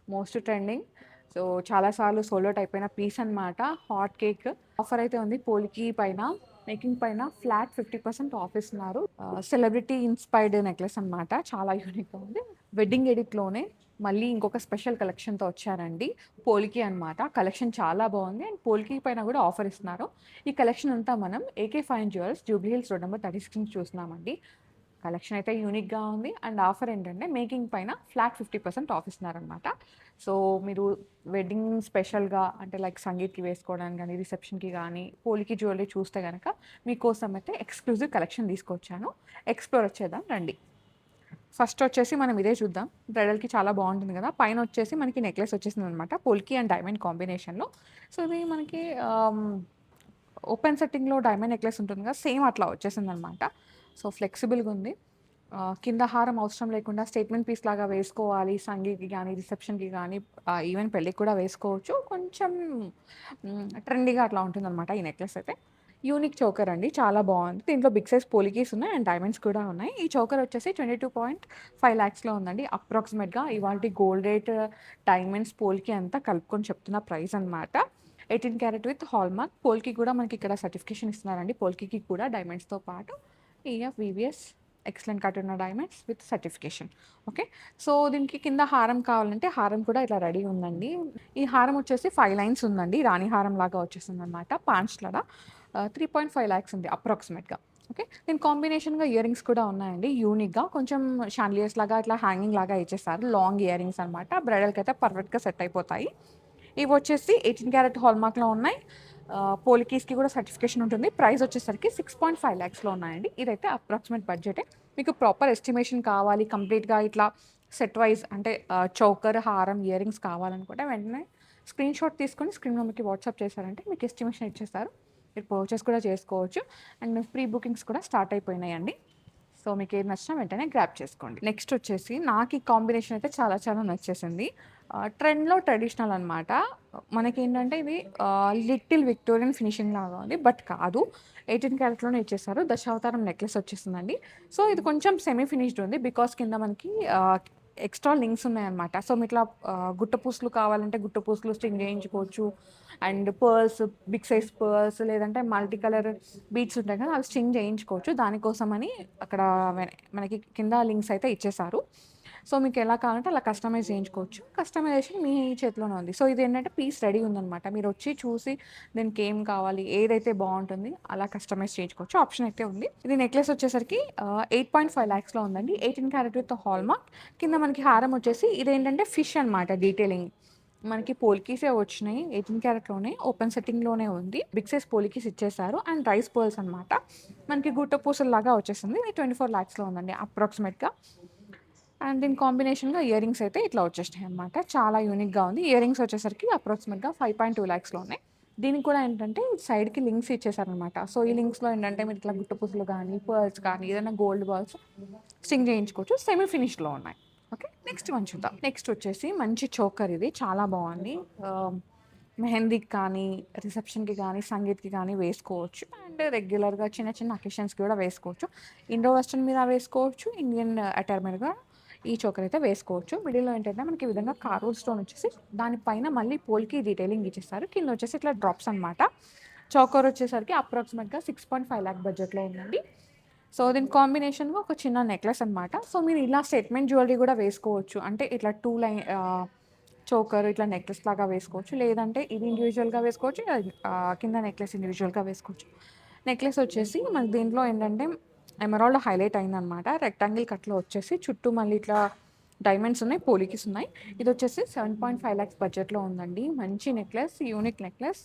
Most trending. So, చాలా సార్లు sold out అయిపోయిన పీస్ అనమాట. హాట్ కేక్ ఆఫర్ అయితే ఉంది. పోల్‌కి పైన, మేకింగ్ పైన ఫ్లాట్ 50% ఆఫ్ ఇస్తున్నారు. సెలబ్రిటీ ఇన్‌స్పైర్డ్ నెక్లెస్ అనమాట. చాలా యూనిక్‌గా ఉంది. వెడ్డింగ్ ఎడిట్‌లోనే మళ్ళీ ఇంకొక స్పెషల్ కలెక్షన్‌తో వచ్చారండి. పోల్‌కి అనమాట. కలెక్షన్ చాలా బాగుంది. అండ్ పోల్‌కి పైన కూడా ఆఫర్ ఇస్తున్నారు. ఈ కలెక్షన్ అంతా మనం AK fine jewels Jubilee hills road number 36 చూస్తున్నామండి. కలెక్షన్ అయితే యూనిక్‌గా ఉంది. అండ్ ఆఫర్ ఏంటంటే మేకింగ్ పైన ఫ్లాట్ 50% ఆఫ్ ఇస్తున్నారనమాట. సో, మీరు వెడ్డింగ్ స్పెషల్‌గా అంటే లైక్ సంగీత్‌కి వేసుకోవడానికి గానీ, రిసెప్షన్‌కి గానీ, పోల్‌కి జ్యువెలరీ చూస్తే గనక మీకోసం అయితే ఎక్స్‌క్లూజివ్ కలెక్షన్ తీసుకొచ్చాను. ఎక్స్‌ప్లోర్ వచ్చేద్దాం రండి. ఫస్ట్ వచ్చేసి మనం ఇదే చూద్దాం. బ్రైడల్‌కి చాలా బాగుంటుంది కదా! పైన వచ్చేసి మనకి నెక్లెస్ వచ్చేసిందనమాట. పోల్‌కి అండ్ డైమండ్ కాంబినేషన్‌లో. సో, ఇది మనకి ఓపెన్ సెట్టింగ్‌లో డైమండ్ నెక్లెస్ ఉంటుంది కదా! సేమ్ అట్లా వచ్చేసిందనమాట. సో, ఫ్లెక్సిబుల్‌గా ఉంది. కింద హారం అవసరం లేకుండా స్టేట్మెంట్ పీస్ లాగా వేసుకోవాలి. సంగీత్‌కి గానీ, రిసెప్షన్‌కి గానీ, ఈవెన్ పెళ్ళికి కూడా వేసుకోవచ్చు. కొంచెం ట్రెండీగా అట్లా ఉంటుందనమాట ఈ నెక్లెస్ అయితే. యూనిక్ చోకర్ అండి. చాలా బావుంది. దీంట్లో బిగ్ సైజ్ పోలికీస్ ఉన్నాయి అండ్ డైమండ్స్ కూడా ఉన్నాయి. ఈ చోకర్ వచ్చేసి 22.5 లాక్స్‌లో ఉందండి. అప్రాక్సిమేట్‌గా ఇవాల్టి గోల్డ్ రేట్, డైమండ్స్, పోల్‌కి అంతా కలుపుకొని చెప్తున్న ప్రైస్ అనమాట. 18 క్యారెట్ విత్ హాల్‌మార్క్. పోల్‌కి కూడా మనకి ఇక్కడ సర్టిఫికేషన్ ఇస్తున్నారండి. పోల్‌కి కూడా డైమండ్స్‌తో పాటు ఈఎఫ్, వీవీఎస్ ఎక్సలెంట్ కట్ ఉన్న diamonds with certification. Okay. So, దీనికి కింద హారం కావాలంటే హారం కూడా ఇట్లా రెడీ ఉందండి. ఈ హారం వచ్చేసి 5 లైన్స్ ఉందండి. రాణి హారం లాగా వచ్చేసిందనమాట. పాంచ్‌లడ 3.5 లాక్స్ ఉంది అప్రాక్సిమేట్‌గా. ఓకే. దీని కాంబినేషన్‌గా ఇయర్ రింగ్స్ కూడా ఉన్నాయండి. యూనిక్‌గా కొంచెం షాన్లియర్స్ లాగా ఇట్లా హ్యాంగింగ్ లాగా ఇచ్చేసారు. లాంగ్ ఇయర్ రింగ్స్ అనమాట. బ్రైడల్‌కైతే పర్ఫెక్ట్‌గా సెట్ అయిపోతాయి. ఇవొచ్చేసి 18 క్యారెట్ హాల్‌మార్క్‌లో ఉన్నాయి. పోలికీస్‌కి కూడా సర్టిఫికేషన్ ఉంటుంది. ప్రైస్ వచ్చేసరికి 6.5 లాక్స్‌లో ఉన్నాయండి. ఇదైతే అప్రాక్సిమేట్ బడ్జెటే. మీకు ప్రాపర్ ఎస్టిమేషన్ కావాలి, కంప్లీట్‌గా ఇట్లా సెట్ వైస్ అంటే చోకర్, హారం, ఇయర్ రింగ్స్ కావాలనుకుంటే వెంటనే స్క్రీన్‌షాట్ తీసుకొని స్క్రీన్ నెంబర్‌కి వాట్సాప్ చేశారంటే మీకు ఎస్టిమేషన్ ఇచ్చేస్తారు. మీరు పర్చేస్ కూడా చేసుకోవచ్చు. అండ్ ప్రీ బుకింగ్స్ కూడా స్టార్ట్ అయిపోయినాయండి. సో, మీకేది నచ్చినా వెంటనే గ్రాబ్ చేసుకోండి. నెక్స్ట్ వచ్చేసి నాకు ఈ కాంబినేషన్ అయితే చాలా చాలా నచ్చేసింది. ట్రెండ్‌లో ట్రెడిషనల్ అనమాట. మనకేంటంటే ఇది లిటిల్ విక్టోరియన్ ఫినిషింగ్ లాగా ఉంది. బట్ కాదు. 18 క్యారెట్‌లోనే ఇచ్చేసారు. దశావతారం నెక్లెస్ వచ్చేసిందండి. సో, ఇది కొంచెం సెమీ ఫినిష్డ్ ఉంది. బికాజ్ కింద మనకి ఎక్స్‌ట్రా లింక్స్ ఉన్నాయన్నమాట. సో, మీట్లా గుట్ట పూసలు కావాలంటే గుట్ట పూసలు స్టింగ్ చేయించుకోవచ్చు. And pearls, big size pearls లేదంటే మల్టీ కలర్ బీడ్స్ ఉంటాయి కదా! అవి స్టింగ్ చేయించుకోవచ్చు. దానికోసమని అక్కడ మనకి కింద లింక్స్ అయితే ఇచ్చేసారు. సో, మీకు ఎలా కావాలంటే అలా కస్టమైజ్ చేయించుకోవచ్చు. కస్టమైజేషన్ మీ చేతిలోనే ఉంది. సో, ఇదేంటంటే పీస్ రెడీ ఉందనమాట. మీరొచ్చి చూసి దీనికి ఏం కావాలి, ఏదైతే బావుంటుంది అలా కస్టమైజ్ చేయించుకోవచ్చు. ఆప్షన్ అయితే ఉంది. ఇది నెక్లెస్ వచ్చేసరికి 8.5 లాక్స్‌లో ఉందండి. 18 క్యారెట్ విత్ హాల్‌మార్క్. కింద మనకి హారం వచ్చేసి ఇదేంటంటే ఫిష్ అనమాట డీటెయిలింగ్. మనకి పోల్కీసే వచ్చినాయి. 18 క్యారెట్‌లోనే ఓపెన్ సెట్టింగ్‌లోనే ఉంది. బిగ్ సైజ్ పోల్కీస్ ఇచ్చేసారు. అండ్ రైస్ పర్ల్స్ అనమాట. మనకి గుట్ట పూసల్లాగా వచ్చేసింది. ఇది 24 లాక్స్‌లో ఉందండి అప్రాక్సిమేట్‌గా. అండ్ దీని కాంబినేషన్‌గా ఇయర్ రింగ్స్ అయితే ఇట్లా వచ్చేసినాయి అనమాట. చాలా యూనిక్‌గా ఉంది. ఇయర్ రింగ్స్ వచ్చేసరికి అప్రాక్సిమేట్‌గా 5.2 లాక్స్‌లో ఉన్నాయి. దీనికి కూడా ఏంటంటే సైడ్‌కి లింక్స్ ఇచ్చేసారనమాట. సో, ఈ లింక్స్‌లో ఏంటంటే మీరు ఇట్లా గుట్ట పూసలు గానీ, పర్ల్స్ కానీ ఏదైనా గోల్డ్ బాల్స్ స్టింగ్ చేయించుకోవచ్చు. సెమీ ఫినిష్డ్‌లో ఉన్నాయి. ఓకే. నెక్స్ట్ వన్ చూద్దాం. నెక్స్ట్ వచ్చేసి మంచి చోకర్ ఇది. చాలా బావుంది. ఆహ్, మెహందీకి కానీ, రిసెప్షన్‌కి గానీ, సంగీత్‌కి గానీ వేసుకోవచ్చు. అండ్ రెగ్యులర్‌గా చిన్న చిన్న అకేషన్స్‌కి కూడా వేసుకోవచ్చు. ఇండో వెస్టర్న్ మీద వేసుకోవచ్చు. ఇండియన్ అటైర్ మీదగా ఈ చోకర్ అయితే వేసుకోవచ్చు. మిడిల్‌లో ఏంటంటే మనకి ఈ విధంగా కార్వూల్ స్టోన్ వచ్చేసి దానిపైన మళ్ళీ పోల్‌కి డీటెయిలింగ్ ఇచ్చేస్తారు. కింద వచ్చేసి ఇట్లా డ్రాప్స్ అనమాట. చోకర్ వచ్చేసరికి అప్రాక్సిమేట్‌గా 6.5 లాక్ బడ్జెట్‌లో ఉందండి. సో, దీని కాంబినేషన్‌గా ఒక చిన్న నెక్లెస్ అనమాట. సో, మీరు ఇలా స్టేట్మెంట్ జ్యువెలరీ కూడా వేసుకోవచ్చు. అంటే ఇట్లా 2 చోకర్ ఇట్లా నెక్లెస్ లాగా వేసుకోవచ్చు. లేదంటే ఇది ఇండివిడ్యువల్‌గా వేసుకోవచ్చు. కింద నెక్లెస్ ఇండివిడ్యువల్‌గా వేసుకోవచ్చు. నెక్లెస్ వచ్చేసి మనకి దీంట్లో ఏంటంటే ఎమరాల్డ్ హైలైట్ అయిందనమాట. రెక్టాంగిల్ కట్‌లో వచ్చేసి చుట్టూ మళ్ళీ ఇట్లా డైమండ్స్ ఉన్నాయి, పోలికీస్ ఉన్నాయి. ఇదొచ్చేసి 7.5 లాక్స్ బడ్జెట్‌లో ఉందండి. మంచి నెక్లెస్, యూనిక్ నెక్లెస్.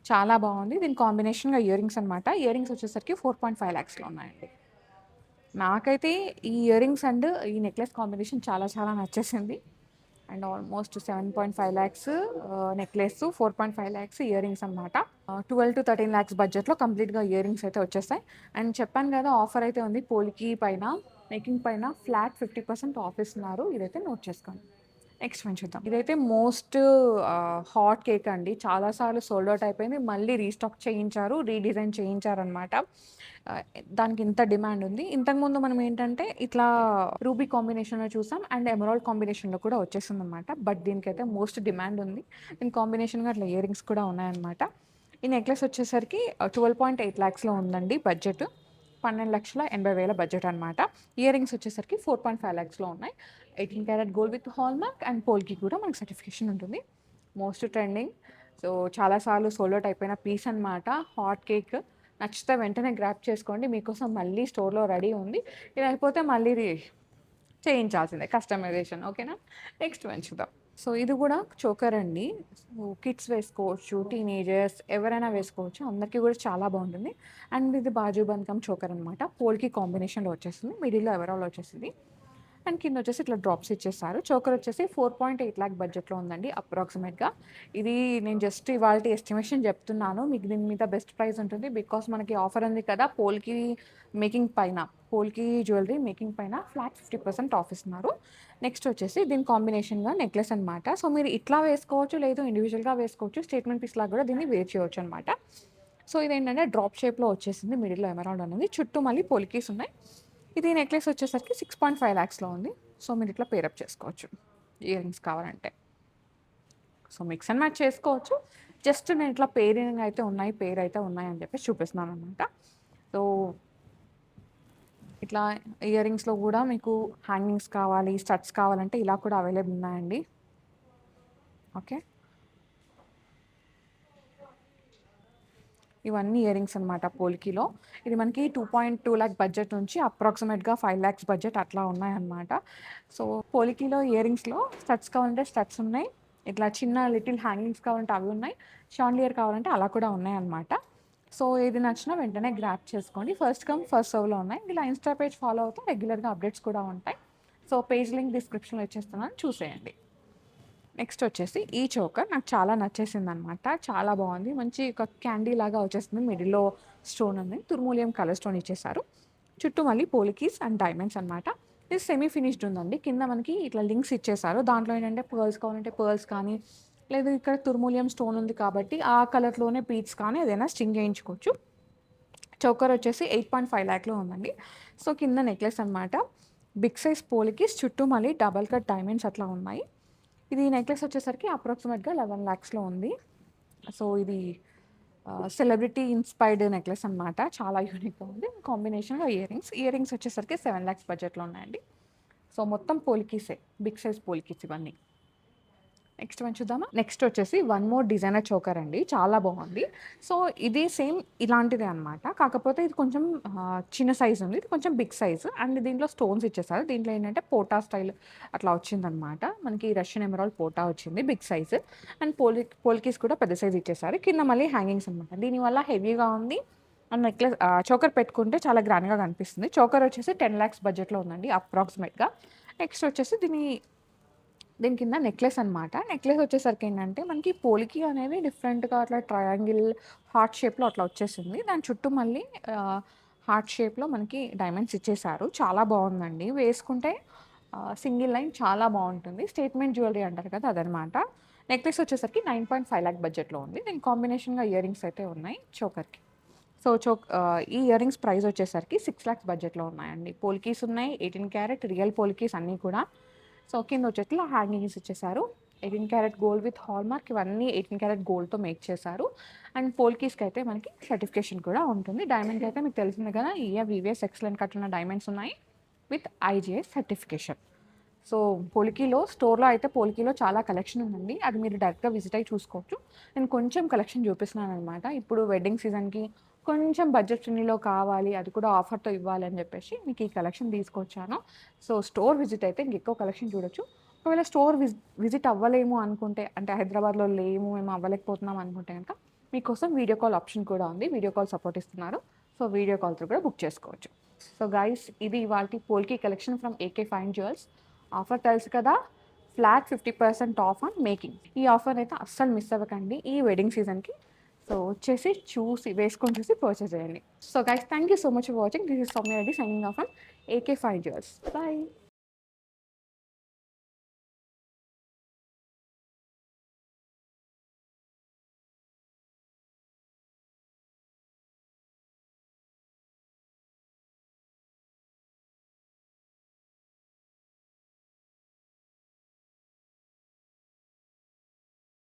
చాలా బావుంది. దీని కాంబినేషన్‌గా ఇయర్ రింగ్స్ అనమాట. ఇయర్ రింగ్స్ వచ్చేసరికి 4.5 లాక్స్‌లో ఉన్నాయండి. నాకైతే ఈ ఇయర్ రింగ్స్ అండ్ ఈ నెక్లెస్ కాంబినేషన్ చాలా చాలా నచ్చేసింది. And almost 7.5 lakhs necklace, 4.5 lakhs ear rings అనమాట. 12-13 లాక్స్ బడ్జెట్‌లో కంప్లీట్‌గా ఇయర్ రింగ్స్ అయితే వచ్చేస్తాయి. అండ్ చెప్పాను కదా! ఆఫర్ అయితే ఉంది. పోల్‌కి పైన, మేకింగ్ పైన ఫ్లాట్ 50% ఆఫ్ ఇస్తున్నారు. ఇదైతే నోట్ చేసుకోండి. నెక్స్ట్ వన్ చూద్దాం. ఇదైతే మోస్ట్ హాట్ కేక్ అండి. చాలా సార్లు సోల్డ్ అవుట్ అయిపోయింది. మళ్ళీ రీస్టాక్ చేయించారు, రీడిజైన్ చేయించారనమాట. దానికి ఇంత డిమాండ్ ఉంది. ఇంతకుముందు మనం ఏంటంటే ఇట్లా రూబీ కాంబినేషన్‌లో చూసాం అండ్ ఎమరాల్డ్ కాంబినేషన్‌లో కూడా వచ్చేసిందనమాట. బట్ దీనికైతే మోస్ట్ డిమాండ్ ఉంది. దీని కాంబినేషన్‌గా అట్లా ఇయర్ రింగ్స్ కూడా ఉన్నాయన్నమాట. ఈ నెక్లెస్ వచ్చేసరికి 12.8 లాక్స్‌లో ఉందండి బడ్జెట్. 12,80,000 బడ్జెట్ అనమాట. ఇయర్ రింగ్స్ వచ్చేసరికి 4.5 లాక్స్‌లో ఉన్నాయి. 18 carat gold with hallmark and polki కూడా మనకి సర్టిఫికేషన్ ఉంటుంది. Most trending. సో చాలా సార్లు సోల్డ్ అవుట్ అయిపోయిన పీస్ అనమాట. హాట్ కేక్ నచ్చితే వెంటనే గ్రాబ్ చేసుకోండి. మీకోసం మళ్ళీ స్టోర్‌లో రెడీ ఉంది. ఇది అయిపోతే మళ్ళీ చేయించాల్సిందే కస్టమైజేషన్. ఓకేనా? నెక్స్ట్ వన్ చూద్దాం. సో ఇది కూడా చోకర్ అండి. సో కిడ్స్ వేసుకోవచ్చు, టీనేజర్స్ ఎవరైనా వేసుకోవచ్చు. అందరికీ కూడా చాలా బాగుంటుంది. అండ్ ఇది బాజు బంధం చోకర్ అనమాట. పోల్కి కాంబినేషన్‌లో వచ్చేస్తుంది. మిడిల్‌లో ఎవరాల్ వచ్చేసింది. అండ్ కింద వచ్చేసి ఇట్లా డ్రాప్స్ ఇచ్చేస్తారు. చోకర్ వచ్చేసి 4.8 లాక్ బడ్జెట్‌లో ఉందండి అప్రాక్సిమేట్‌గా. ఇది నేను జస్ట్ ఇవాల్టి ఎస్టిమేషన్ చెప్తున్నాను. మీకు దీని మీద బెస్ట్ ప్రైస్ ఉంటుంది. బికాస్ మనకి ఆఫర్ ఉంది కదా! పోల్కి మేకింగ్ పైన, పోల్కి జ్యువెలరీ మేకింగ్ పైన ఫ్లాట్ 50% ఆఫ్ ఇస్తున్నారు. నెక్స్ట్ వచ్చేసి దీని కాంబినేషన్‌గా నెక్లెస్ అనమాట. సో మీరు ఇట్లా వేసుకోవచ్చు, లేదు ఇండివిజువల్‌గా వేసుకోవచ్చు. స్టేట్మెంట్ పీస్ లాగా కూడా దీన్ని వేర్ చేయొచ్చు అనమాట. సో ఇదేంటంటే డ్రాప్ షేప్‌లో వచ్చేసింది. మిడిల్‌లో ఎమరాల్డ్ అనేది. చుట్టూ మళ్ళీ పోల్కీస్ ఉన్నాయి. ఇది నెక్లెస్ వచ్చేసరికి 6.5 లాక్స్‌లో ఉంది. సో మీరు ఇట్లా పేరప్ చేసుకోవచ్చు ఇయర్ రింగ్స్ కావాలంటే. సో మిక్స్ అండ్ మ్యాచ్ చేసుకోవచ్చు. జస్ట్ నేను ఇట్లా పేరింగ్ అయితే ఉన్నాయి, పేర్ అయితే ఉన్నాయి అని చెప్పేసి చూపిస్తున్నాను అనమాట. సో ఇట్లా ఇయర్ రింగ్స్‌లో కూడా మీకు హ్యాంగింగ్స్ కావాలి, స్టడ్స్ కావాలంటే ఇలా కూడా అవైలబుల్ ఉన్నాయండి. ఓకే. ఇవన్నీ ఇయర్ రింగ్స్ అనమాట పోల్కీలో. ఇది మనకి 2.2 లాక్ బడ్జెట్ నుంచి అప్రాక్సిమేట్‌గా 5 లాక్స్ బడ్జెట్ అట్లా ఉన్నాయన్నమాట. సో పోల్కీలో ఇయర్ రింగ్స్‌లో స్టడ్స్ కావాలంటే స్టడ్స్ ఉన్నాయి. ఇట్లా చిన్న లిటిల్ హ్యాంగింగ్స్ కావాలంటే అవి ఉన్నాయి. షాన్లియర్ కావాలంటే అలా కూడా ఉన్నాయన్నమాట. సో ఏది నచ్చినా వెంటనే గ్రాబ్ చేసుకోండి. ఫస్ట్ కమ్ ఫస్ట్ సర్వ్‌లో ఉన్నాయి. ఇలా ఇన్‌స్టా పేజ్ ఫాలో అవుతే రెగ్యులర్‌గా అప్డేట్స్ కూడా ఉంటాయి. సో పేజ్ లింక్ డిస్క్రిప్షన్‌లో ఇచ్చేస్తున్నాను, చూసేయండి. నెక్స్ట్ వచ్చేసి ఈ చోకర్ నాకు చాలా నచ్చేసిందనమాట. చాలా బాగుంది. మంచి ఒక క్యాండీ లాగా వచ్చేస్తుంది. మిడిల్‌లో స్టోన్ ఉంది. తుర్మూలియం కలర్ స్టోన్ ఇచ్చేసారు. చుట్టూ మళ్ళీ పోలికీస్ అండ్ డైమండ్స్ అనమాట. ఇది సెమీ ఫినిష్డ్ ఉందండి. కింద మనకి ఇట్లా లింక్స్ ఇచ్చేసారు. దాంట్లో ఏంటంటే పర్ల్స్ కావాలంటే పర్ల్స్ కానీ, లేదు ఇక్కడ తుర్మూలియం స్టోన్ ఉంది కాబట్టి ఆ కలర్‌లోనే బీడ్స్ కానీ ఏదైనా స్టింగ్ చేయించుకోవచ్చు. చోకర్ వచ్చేసి 8.5 లాక్‌లో ఉందండి. సో కింద నెక్లెస్ అనమాట. బిగ్ సైజ్ పోలికీస్ చుట్టూ మళ్ళీ డబల్ కట్ డైమండ్స్ అట్లా ఉన్నాయి. ఇది నెక్లెస్ వచ్చేసరికి అప్రాక్సిమేట్‌గా 11 లాక్స్‌లో ఉంది. సో ఇది సెలబ్రిటీ ఇన్‌స్పైర్డ్ నెక్లెస్ అనమాట. చాలా యూనిక్‌గా ఉంది. కాంబినేషన్‌గా ఇయర్ రింగ్స్ వచ్చేసరికి 7 లాక్స్ బడ్జెట్‌లో ఉన్నాయండి. సో మొత్తం పోల్కీసే. బిగ్ సైజ్ పోల్కీస్ ఇవన్నీ. నెక్స్ట్ వన్ చూద్దామా? నెక్స్ట్ వచ్చేసి వన్ మోర్ డిజైనర్ చోకర్ అండి. చాలా బాగుంది. సో ఇది సేమ్ ఇలాంటిదే అనమాట. కాకపోతే ఇది కొంచెం చిన్న సైజ్ ఉంది. ఇది కొంచెం బిగ్ సైజ్ అండ్ దీంట్లో స్టోన్స్ ఇచ్చేసారు. దీంట్లో ఏంటంటే పోటా స్టైల్ అట్లా వచ్చిందనమాట. మనకి రష్యన్ ఎమరాల్డ్ పోటా వచ్చింది బిగ్ సైజ్. అండ్ పోల్కీస్ కూడా పెద్ద సైజ్ ఇచ్చేసారు. కింద మళ్ళీ హ్యాంగింగ్స్ అనమాట. దీనివల్ల హెవీగా ఉంది. అండ్ నెక్లెస్ చోకర్ పెట్టుకుంటే చాలా గ్రాండ్‌గా కనిపిస్తుంది. చోకర్ వచ్చేసి 10 లాక్స్ బడ్జెట్‌లో ఉందండి అప్రాక్సిమేట్‌గా. నెక్స్ట్ వచ్చేసి దీని కింద నెక్లెస్ అనమాట. నెక్లెస్ వచ్చేసరికి ఏంటంటే మనకి పోలికి అనేది డిఫరెంట్‌గా అట్లా ట్రయాంగిల్ హార్ట్ షేప్‌లో అట్లా వచ్చేసింది. దాని చుట్టూ మళ్ళీ హార్ట్ షేప్‌లో మనకి డైమండ్స్ ఇచ్చేసారు. చాలా బాగుందండి. వేసుకుంటే సింగిల్ లైన్ చాలా బాగుంటుంది. స్టేట్మెంట్ జ్యువెలరీ అంటారు కదా! అదనమాట. నెక్లెస్ వచ్చేసరికి 9.5 లాక్ బడ్జెట్‌లో ఉంది. దీనికి కాంబినేషన్‌గా ఇయర్ రింగ్స్ అయితే ఉన్నాయి చోకర్‌కి. సో ఈ ఇయర్ రింగ్స్ ప్రైస్ వచ్చేసరికి 6 లాక్స్ బడ్జెట్‌లో ఉన్నాయండి. పోల్కీస్ ఉన్నాయి. 18 క్యారెట్ రియల్ పోల్కీస్ అన్నీ కూడా. సో కింద వచ్చేసి ఇలా హ్యాంగింగ్స్ ఇచ్చేసారు. 18 క్యారెట్ గోల్డ్ విత్ హాల్మార్క్ ఇవన్నీ 18 క్యారెట్ గోల్డ్‌తో మేక్ చేశారు. అండ్ పోల్కీస్‌కి అయితే మనకి సర్టిఫికేషన్ కూడా ఉంటుంది. డైమండ్‌కి అయితే మీకు తెలిసిందే కదా! వివిఎస్ ఎక్సలెంట్ కట్ ఉన్న డైమండ్స్ ఉన్నాయి విత్ ఐజీఐ సర్టిఫికేషన్. సో స్టోర్‌లో అయితే పోల్కీలో చాలా కలెక్షన్ ఉందండి. అది మీరు డైరెక్ట్‌గా విజిట్ అయ్యి చూసుకోవచ్చు. నేను కొంచెం కలెక్షన్ చూపిస్తున్నాననమాట. ఇప్పుడు వెడ్డింగ్ సీజన్‌కి కొంచెం బడ్జెట్ ఫ్రెండ్లీలో కావాలి, అది కూడా ఆఫర్‌తో ఇవ్వాలి అని చెప్పేసి మీకు ఈ కలెక్షన్ తీసుకొచ్చాను. సో స్టోర్ విజిట్ అయితే ఇంకెక్కువ కలెక్షన్ చూడొచ్చు. ఒకవేళ స్టోర్ విజిట్ అవ్వలేము అనుకుంటే, అంటే హైదరాబాద్‌లో లేము, మేము అవ్వలేకపోతున్నాం అనుకుంటే గనక మీకోసం వీడియో కాల్ ఆప్షన్ కూడా ఉంది. వీడియో కాల్ సపోర్ట్ ఇస్తున్నారు. సో వీడియో కాల్‌తో కూడా బుక్ చేసుకోవచ్చు. సో గైస్ ఇది ఇవాల్టి polki collection from AK fine jewels. Offer తెలుసు కదా! Flat 50% of on making. ఈ ఆఫర్ అయితే అస్సలు మిస్ అవ్వకండి ఈ వెడ్డింగ్ సీజన్‌కి. సో వచ్చేసి వేసుకొని చూసి పర్చేస్ చేయండి. So guys thank you so much for watching. This is Soumya Reddy signing off from AK fine jewels. By.